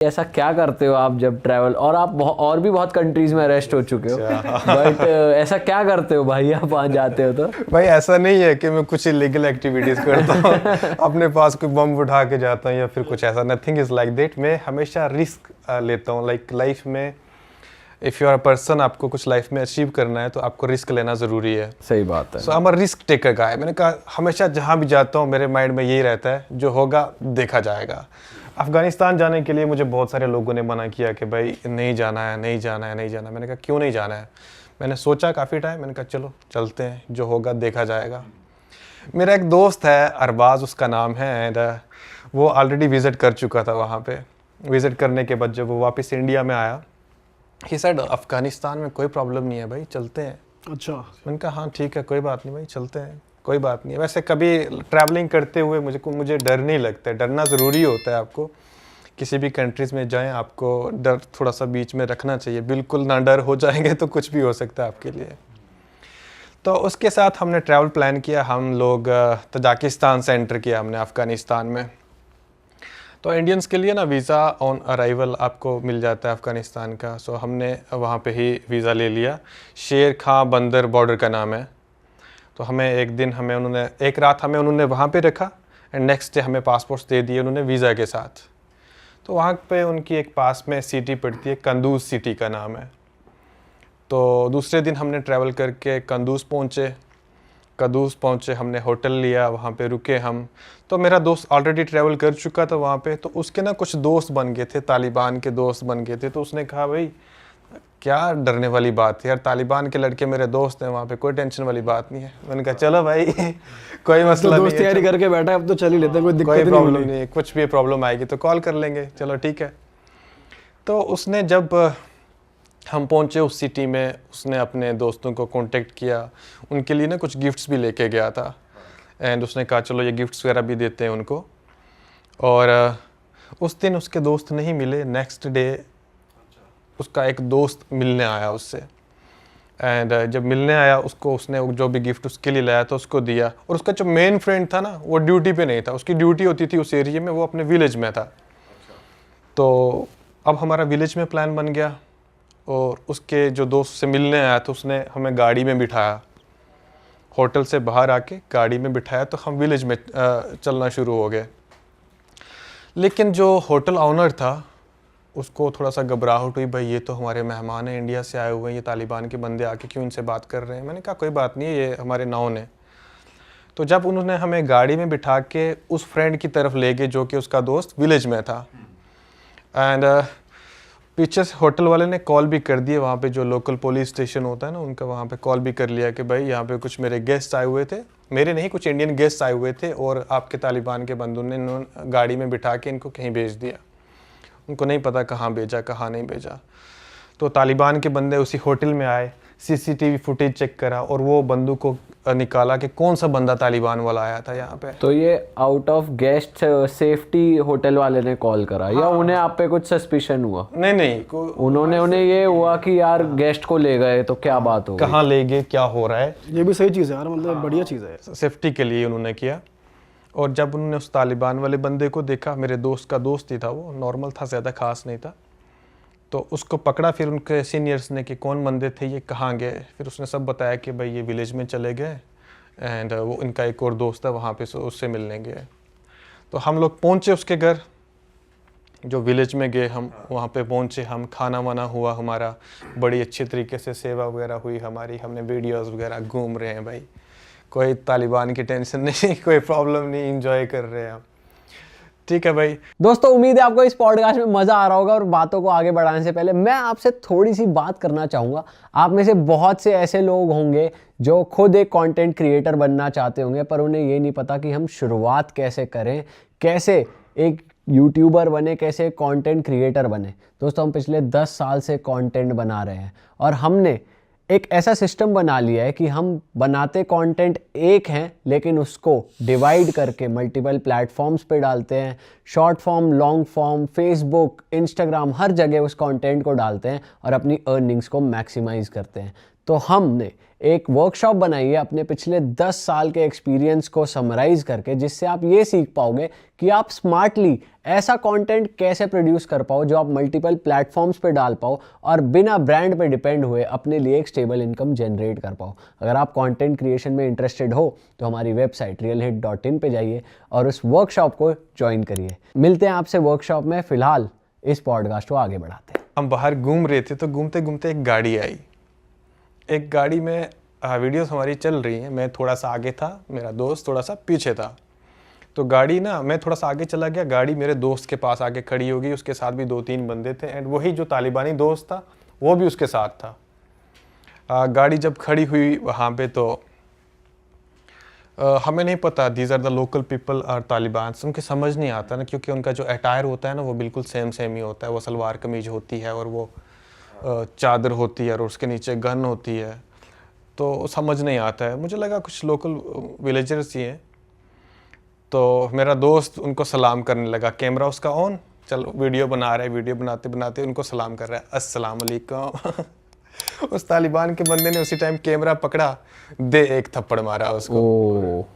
ऐसा क्या करते हो आप जब ट्रैवल, और आप और भी बहुत कंट्रीज में अरेस्ट हो चुके हो, बट ऐसा क्या करते हो भाई आप वहाँ जाते हो तो? भाई ऐसा नहीं है कि मैं कुछ इलीगल एक्टिविटीज़ करता हूँ अपने पास कोई बम उठा के जाता हूँ या फिर कुछ ऐसा, नथिंग इज़ लाइक दैट। मैं हमेशा रिस्क लेता हूँ। लाइक लाइफ में if you are a person, आपको कुछ लाइफ में अचीव करना है तो आपको रिस्क लेना ज़रूरी है। सही बात है। So I am a risk taker guy. मैंने कहा हमेशा जहाँ भी जाता हूँ मेरे माइंड में यही रहता है, जो होगा देखा जाएगा। अफ़गानिस्तान जाने के लिए मुझे बहुत सारे लोगों ने मना किया कि भाई नहीं जाना है, नहीं जाना है, नहीं जाना है। मैंने कहा क्यों नहीं जाना है? मैंने सोचा काफ़ी टाइम, मैंने कहा चलो चलते हैं, जो होगा देखा जाएगा। मेरा एक दोस्त है अरबाज उसका नाम है, एंड वो ऑलरेडी विज़िट कर चुका था वहाँ पे। विज़िट करने के बाद जब वो वापस इंडिया में आया, ही सेड अफ़गानिस्तान में कोई प्रॉब्लम नहीं है भाई, चलते हैं। अच्छा। मैंने कहा हाँ ठीक है, कोई बात नहीं भाई, चलते हैं, कोई बात नहीं है। वैसे कभी ट्रैवलिंग करते हुए मुझे डर नहीं लगता है। डरना ज़रूरी होता है आपको, किसी भी कंट्रीज़ में जाएं आपको डर थोड़ा सा बीच में रखना चाहिए। बिल्कुल ना डर हो जाएंगे तो कुछ भी हो सकता है आपके लिए। तो उसके साथ हमने ट्रैवल प्लान किया। हम लोग तजाकिस्तान से एंटर किया हमने अफ़गानिस्तान में। तो इंडियंस के लिए ना वीज़ा ऑन अराइवल आपको मिल जाता है अफ़गानिस्तान का। सो हमने वहाँ पे ही वीज़ा ले लिया। शेर खां बंदर बॉर्डर का नाम है। तो हमें एक रात हमें उन्होंने वहाँ पे रखा, एंड नेक्स्ट डे हमें पासपोर्ट्स दे दिए उन्होंने वीज़ा के साथ। तो वहाँ पे उनकी एक पास में सिटी पड़ती है, कंदूज सिटी का नाम है। तो दूसरे दिन हमने ट्रैवल करके कंदूज पहुँचे। हमने होटल लिया, वहाँ पे रुके हम। तो मेरा दोस्त ऑलरेडी ट्रैवल कर चुका था वहाँ पे, तो उसके ना कुछ दोस्त बन गए थे, तालिबान के दोस्त बन गए थे। तो उसने कहा भाई क्या डरने वाली बात है यार, तालिबान के लड़के मेरे दोस्त हैं वहाँ पे, कोई टेंशन वाली बात नहीं है। मैंने कहा चलो भाई कोई मसला नहीं है, तैयारी करके बैठा है, अब तो चल ही लेते हैं, कोई दिक्कत कोई नहीं प्रॉब्लम होगी। नहीं है, कुछ भी प्रॉब्लम आएगी तो कॉल कर लेंगे, चलो ठीक है। तो उसने जब हम पहुँचे उस सिटी में, उसने अपने दोस्तों को कांटेक्ट किया, उनके लिए ना कुछ गिफ्ट्स भी लेके गया था। एंड उसने कहा चलो ये गिफ्ट्स वगैरह भी देते हैं उनको। और उस दिन उसके दोस्त नहीं मिले। नेक्स्ट डे उसका एक दोस्त मिलने आया उससे, एंड जब मिलने आया उसने जो भी गिफ्ट उसके लिए लाया था उसको दिया। और उसका जो मेन फ्रेंड था ना, वो ड्यूटी पे नहीं था, उसकी ड्यूटी होती थी उस एरिया में, वो अपने विलेज में था। तो अब हमारा विलेज में प्लान बन गया, और उसके जो दोस्त से मिलने आया था उसने हमें गाड़ी में बिठाया, होटल से बाहर आके गाड़ी में बिठाया। तो हम विलेज में चलना शुरू हो गए। लेकिन जो होटल ऑनर था उसको थोड़ा सा घबराहट हुई, भाई ये तो हमारे मेहमान हैं, इंडिया से आए हुए हैं, ये तालिबान के बंदे आके क्यों इनसे बात कर रहे हैं। मैंने कहा कोई बात नहीं है, ये हमारे नॉन है। तो जब उन्होंने हमें गाड़ी में बिठा के उस फ्रेंड की तरफ ले गए जो कि उसका दोस्त विलेज में था, एंड पीछे से होटल वाले ने कॉल भी कर दिए, वहाँ पे जो लोकल पुलिस स्टेशन होता है ना उनका, वहाँ पे कॉल भी कर लिया कि भाई यहाँ पे कुछ मेरे गेस्ट आए हुए थे, मेरे नहीं कुछ इंडियन गेस्ट आए हुए थे, और आपके तालिबान के बंदों ने गाड़ी में बिठा के इनको कहीं भेज दिया। उनको नहीं पता कहाँ भेजा कहाँ नहीं भेजा। तो तालिबान के बंदे उसी होटल में आए, सीसीटीवी फुटेज चेक करा, और वो बंदूक को निकाला कि कौन सा बंदा तालिबान वाला आया था यहाँ पे। तो ये out of guest safety hotel वाले ने कॉल करा, या उन्हें आप पे कुछ सस्पिशन हुआ? नहीं उन्हें ये हुआ कि यार गेस्ट को ले गए तो क्या बात हो, कहाँ ले गए, क्या हो रहा है। ये भी सही चीज़ है यार, मतलब बढ़िया चीज़ है, सेफ्टी के लिए उन्होंने किया। और जब उन्होंने उस तालिबान वाले बंदे को देखा, मेरे दोस्त का दोस्त ही था, वो नॉर्मल था, ज़्यादा खास नहीं था, तो उसको पकड़ा। फिर उनके सीनियर्स ने कि कौन बंदे थे ये, कहाँ गए। फिर उसने सब बताया कि भाई ये विलेज में चले गए, एंड वो इनका एक और दोस्त है वहाँ पे, उससे मिलने गए। तो हम लोग पहुँचे उसके घर, जो विलेज में गए हम, वहाँ पे पहुँचे हम, खाना वाना हुआ हमारा, बड़ी अच्छी तरीके से सेवा वगैरह हुई हमारी, हमने वीडियोस वगैरह, घूम रहे हैं भाई, कोई तालिबान की टेंशन नहीं, कोई प्रॉब्लम नहीं, इंजॉय कर रहे हैं हम। ठीक है भाई। दोस्तों उम्मीद है आपको इस पॉडकास्ट में मजा आ रहा होगा। और बातों को आगे बढ़ाने से पहले मैं आपसे थोड़ी सी बात करना चाहूँगा। आप में से बहुत से ऐसे लोग होंगे जो खुद एक कंटेंट क्रिएटर बनना चाहते होंगे, पर उन्हें ये नहीं पता कि हम शुरुआत कैसे करें, कैसे एक यूट्यूबर बने, कैसे एक कंटेंट क्रिएटर बने। दोस्तों हम पिछले 10 साल से कंटेंट बना रहे हैं, और हमने एक ऐसा सिस्टम बना लिया है कि हम बनाते कंटेंट एक हैं, लेकिन उसको डिवाइड करके मल्टीपल प्लेटफॉर्म्स पे डालते हैं। Short form, long form, Facebook, Instagram, हर जगह उस कंटेंट को डालते हैं और अपनी अर्निंग्स को मैक्सिमाइज करते हैं। तो हमने एक वर्कशॉप बनाई है अपने पिछले 10 साल के एक्सपीरियंस को समराइज करके, जिससे आप ये सीख पाओगे कि आप स्मार्टली ऐसा कंटेंट कैसे प्रोड्यूस कर पाओ जो आप मल्टीपल प्लेटफॉर्म्स पे डाल पाओ और बिना ब्रांड पे डिपेंड हुए अपने लिए एक स्टेबल इनकम जनरेट कर पाओ। अगर आप कंटेंट क्रिएशन में इंटरेस्टेड हो तो हमारी वेबसाइट realhit.in पे जाइए और उस वर्कशॉप को ज्वाइन करिए। मिलते हैं आपसे वर्कशॉप में। फिलहाल इस पॉडकास्ट को आगे बढ़ाते हैं। हम बाहर घूम रहे थे तो घूमते घूमते एक गाड़ी आई। एक गाड़ी में वीडियोस हमारी चल रही हैं, मैं थोड़ा सा आगे था, मेरा दोस्त थोड़ा सा पीछे था। तो गाड़ी ना, मैं थोड़ा सा आगे चला गया, गाड़ी मेरे दोस्त के पास आके खड़ी हो गई। उसके साथ भी 2-3 बंदे थे एंड वही जो तालिबानी दोस्त था वो भी उसके साथ था। गाड़ी जब खड़ी हुई वहाँ पे तो हमें नहीं पता these are the local people और तालिबान। उनके समझ नहीं आता ना, क्योंकि उनका जो अटायर होता है ना वो बिल्कुल सेम ही होता है। वो सलवार कमीज होती है और वो चादर होती है और उसके नीचे गन होती है, तो समझ नहीं आता है। मुझे लगा कुछ लोकल विलेजर्स ही हैं। तो मेरा दोस्त उनको सलाम करने लगा, कैमरा उसका ऑन, चल वीडियो बना रहा है। वीडियो बनाते बनाते उनको सलाम कर रहा है, अस्सलाम वालेकुम। उस तालिबान के बंदे ने उसी टाइम कैमरा पकड़ा, दे एक थप्पड़ मारा उसको।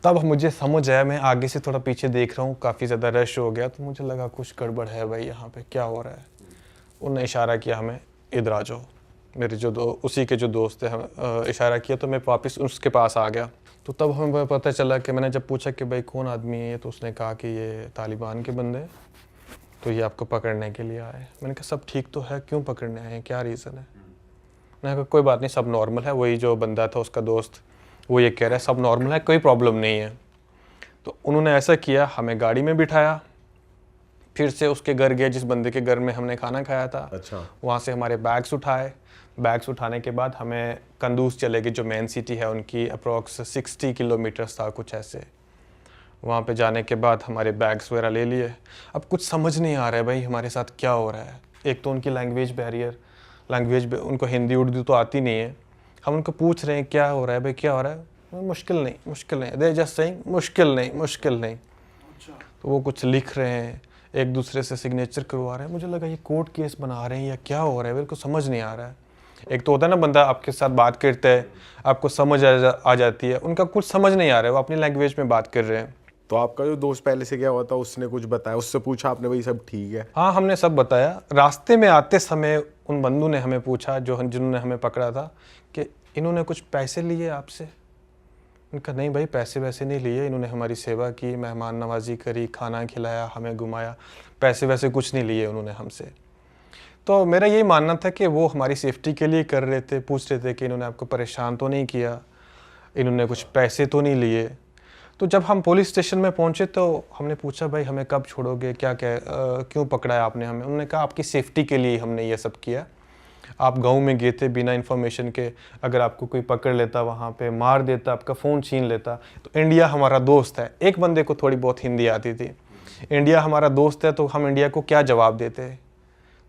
तब मुझे समझ आया, मैं आगे से थोड़ा पीछे देख रहा हूँ, काफ़ी ज़्यादा रश हो गया। तो मुझे लगा कुछ गड़बड़ है भाई, यहाँ पे क्या हो रहा है। उन्होंने इशारा किया हमें, इधर आ जाओ। मेरे जो उसी के जो दोस्त थे, हम इशारा किया तो मैं वापस उसके पास आ गया। तो तब हमें पता चला कि मैंने जब पूछा कि भाई कौन आदमी है ये, तो उसने कहा कि ये तालिबान के बंदे, तो ये आपको पकड़ने के लिए आए। मैंने कहा सब ठीक तो है, क्यों पकड़ने आए हैं, क्या रीज़न है। मैंने कहा कोई बात नहीं, सब नॉर्मल है। वही जो बंदा था उसका दोस्त, वो ये कह रहा है सब नॉर्मल है, कोई प्रॉब्लम नहीं है। तो उन्होंने ऐसा किया, हमें गाड़ी में बिठाया, फिर से उसके घर गए जिस बंदे के घर में हमने खाना खाया था। अच्छा। वहाँ से हमारे बैग्स उठाए। बैग्स उठाने के बाद हमें कंदूज चले गए, जो मेन सिटी है उनकी, अप्रॉक्स 60 किलोमीटर्स था कुछ ऐसे। वहाँ पे जाने के बाद हमारे बैग्स वगैरह ले लिए। अब कुछ समझ नहीं आ रहा है भाई हमारे साथ क्या हो रहा है। एक तो उनकी लैंग्वेज बैरियर, उनको हिंदी उर्दू तो आती नहीं है। हम उनको पूछ रहे हैं क्या हो रहा है भाई, क्या हो रहा है। मुश्किल नहीं, दे जस्ट सेइंग मुश्किल नहीं। तो वो कुछ लिख रहे हैं, एक दूसरे से सिग्नेचर करवा रहे हैं। मुझे लगा ये कोर्ट केस बना रहे हैं या क्या हो रहा है, मेरे को समझ नहीं आ रहा है। एक तो होता है ना, बंदा आपके साथ बात करता है, आपको समझ आ जाती है, उनका कुछ समझ नहीं आ रहा है, वो अपनी लैंग्वेज में बात कर रहे हैं। तो आपका जो दोस्त पहले से गया हुआ था उसने कुछ बताया, उससे पूछा आपने भाई सब ठीक है? हाँ, हमने सब बताया। रास्ते में आते समय उन बंदू ने हमें पूछा, जिन्होंने हमें पकड़ा था, कि इन्होंने कुछ पैसे लिए आपसे। उनका नहीं भाई, पैसे वैसे नहीं लिए, इन्होंने हमारी सेवा की, मेहमान नवाजी करी, खाना खिलाया, हमें घुमाया, पैसे वैसे कुछ नहीं लिए उन्होंने हमसे। तो मेरा यही मानना था कि वो हमारी सेफ्टी के लिए कर रहे थे, पूछ रहे थे कि इन्होंने आपको परेशान तो नहीं किया, इन्होंने कुछ पैसे तो नहीं लिए। तो जब हम पुलिस स्टेशन में पहुंचे तो हमने पूछा भाई हमें कब छोड़ोगे, क्यों पकड़ा है आपने हमें। उन्होंने कहा आपकी सेफ्टी के लिए हमने ये सब किया। आप गांव में गए थे बिना इन्फॉर्मेशन के, अगर आपको कोई पकड़ लेता, वहाँ पे मार देता, आपका फ़ोन छीन लेता। तो इंडिया हमारा दोस्त है। एक बंदे को थोड़ी बहुत हिंदी आती थी। इंडिया हमारा दोस्त है तो हम इंडिया को क्या जवाब देते।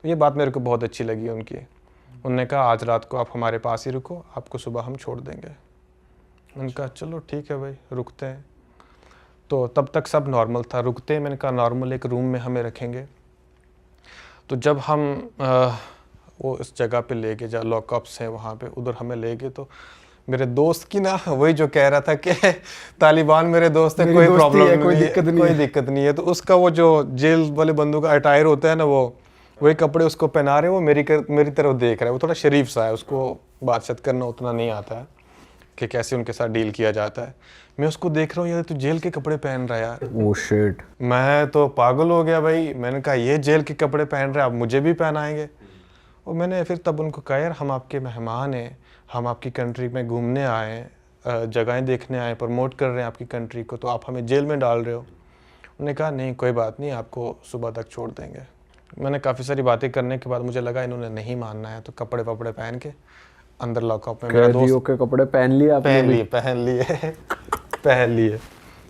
तो ये बात मेरे को बहुत अच्छी लगी उनकी। उन्होंने कहा आज रात को आप हमारे पास ही रुको, आपको सुबह हम छोड़ देंगे। उनका चलो ठीक है भाई, रुकते हैं। तो तब तक सब नॉर्मल था, रुकते हैं। मैंने कहा नॉर्मल एक रूम में हमें रखेंगे। तो जब हम वो इस जगह पे ले गए जहाँ लॉकअप्स हैं, वहाँ पे उधर हमें ले गए। तो मेरे दोस्त की ना, वही जो कह रहा था कि तालिबान मेरे दोस्त है, कोई प्रॉब्लम नहीं है, कोई दिक्कत नहीं है। तो उसका वो जो जेल वाले बंदों का अटायर होता है ना, वही कपड़े उसको पहना रहे, वो मेरी तरफ देख रहा है। वो थोड़ा शरीफ सा है, उसको बातचीत करना उतना नहीं आता है कि कैसे उनके साथ डील किया जाता है। मैं उसको देख रहा हूँ, यार तू जेल के कपड़े पहन रहा है यार। Oh shit. मैं तो पागल हो गया भाई। मैंने कहा ये जेल के कपड़े पहन रहे हैं, आप मुझे भी पहनाएंगे। और मैंने फिर तब उनको कहा यार हम आपके मेहमान हैं, हम आपकी कंट्री में घूमने आए हैं, जगहें देखने आए, प्रमोट कर रहे हैं आपकी कंट्री को, तो आप हमें जेल में डाल रहे हो। उन्होंने कहा नहीं कोई बात नहीं, आपको सुबह तक छोड़ देंगे। मैंने काफ़ी सारी बातें करने के बाद मुझे लगा इन्होंने नहीं मानना है, तो कपड़े वपड़े पहन के अंदर लॉकअप में मेरा दोस्त के कपड़े पहन लिए आपने? पहन लिए।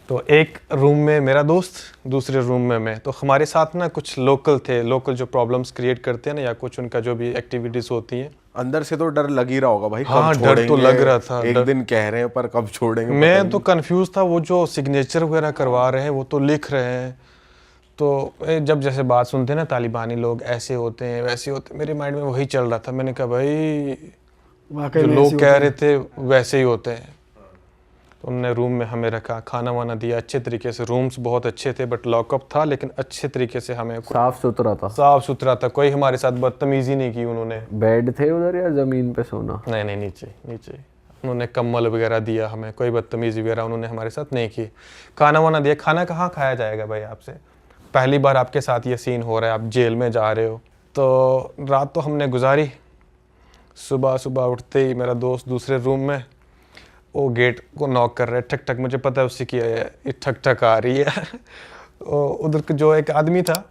तो एक रूम में मेरा दोस्त, दूसरे रूम में मैं। तो हमारे साथ ना कुछ लोकल थे, लोकल जो प्रॉब्लम्स क्रिएट करते हैं ना, या कुछ उनका जो भी एक्टिविटीज होती हैं। अंदर से तो डर लग ही रहा होगा भाई, हाँ, कब डर तो लग रहा था। एक दिन कह रहे हैं पर कब छोड़ेंगे। मैं तो कंफ्यूज था। वो जो सिग्नेचर वगैरह करवा रहे हैं वो तो लिख रहे हैं, तो जब जैसे बात सुनते हैं ना तालिबानी लोग, ऐसे होते हैं वैसे होते हैं, मेरे माइंड में वही चल रहा था। मैंने कहा भाई वाकई जो में लोग ऐसे कह होता रहे थे वैसे ही होते हैं। तो उन्होंने रूम में हमें रखा, खाना वाना दिया अच्छे तरीके से। रूम्स बहुत अच्छे थे बट लॉकअप था, लेकिन अच्छे तरीके से हमें साफ सुथरा था। साफ सुथरा था। कोई हमारे साथ बदतमीजी नहीं की उन्होंने। बेड थे उधर या जमीन पे सोना? नहीं नहीं, नीचे नीचे। उन्होंने कम्बल वगैरह दिया हमें, कोई बदतमीजी वगैरह उन्होंने हमारे साथ नहीं की। खाना वाना दिया। खाना कहाँ खाया जाएगा भाई आपसे? पहली बार आपके साथ ये सीन हो रहा है, आप जेल में जा रहे हो। तो रात तो हमने गुजारी। सुबह सुबह उठते ही मेरा दोस्त दूसरे रूम में, वो गेट को नॉक कर रहा है, ठक ठक। मुझे पता है उससे कि ये ठक ठक आ रही है। उधर जो एक आदमी था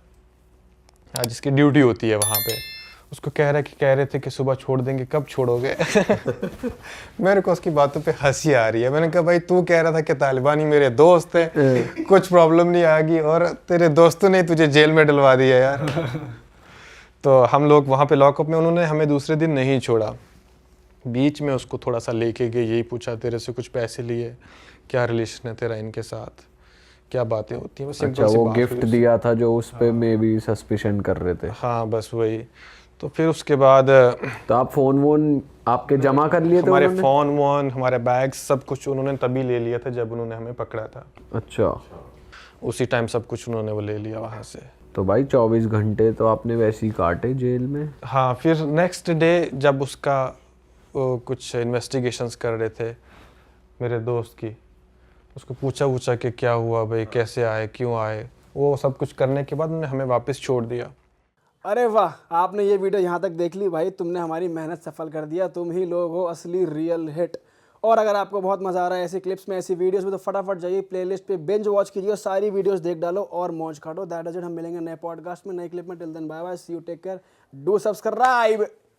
जिसकी ड्यूटी होती है वहाँ पे, उसको कह रहे थे कि सुबह छोड़ देंगे, कब छोड़ोगे? मेरे को उसकी बातों पे हंसी आ रही है। मैंने कहा भाई तू कह रहा था कि तालिबानी मेरे दोस्त है, कुछ प्रॉब्लम नहीं आएगी, और तेरे दोस्तों ने तुझे जेल में डलवा दिया यार। तो हम लोग वहाँ पे लॉकअप में, उन्होंने हमें दूसरे दिन नहीं छोड़ा। बीच में उसको थोड़ा सा लेके गए, यही पूछा तेरे से कुछ पैसे लिए, क्या रिलेशन है तेरा इनके साथ, क्या बातें होती हैं। बस अच्छा, वो गिफ्ट दिया था जो उस पे मे भी सस्पिशन कर रहे थे। हाँ बस वही। तो फिर उसके बाद तो आप फोन वोन आपके जमा कर लिए थे हमारे उन्होंने? फ़ोन वोन, हमारे बैग, सब कुछ उन्होंने तभी ले लिया था जब उन्होंने हमें पकड़ा था। अच्छा, उसी टाइम सब कुछ उन्होंने वो ले लिया वहाँ से। तो भाई 24 घंटे तो आपने वैसे ही काटे जेल में। हाँ, फिर नेक्स्ट डे जब उसका कुछ इन्वेस्टिगेशंस कर रहे थे मेरे दोस्त की, उसको पूछा कि क्या हुआ भाई, कैसे आए, क्यों आए, वो सब कुछ करने के बाद उन्होंने हमें वापस छोड़ दिया। अरे वाह, आपने ये वीडियो यहाँ तक देख ली भाई, तुमने हमारी मेहनत सफल कर दिया। तुम ही लोग हो असली रियल हिट। और अगर आपको बहुत मजा आ रहा है ऐसी क्लिप्स में, ऐसी वीडियोस में, तो फटाफट जाइए प्लेलिस्ट पे, बिंज वॉच कीजिए, सारी वीडियोस देख डालो और मौज काटो। That is it. हम मिलेंगे नए पॉडकास्ट में, नए क्लिप में। Till then bye bye, see you, take care, do subscribe.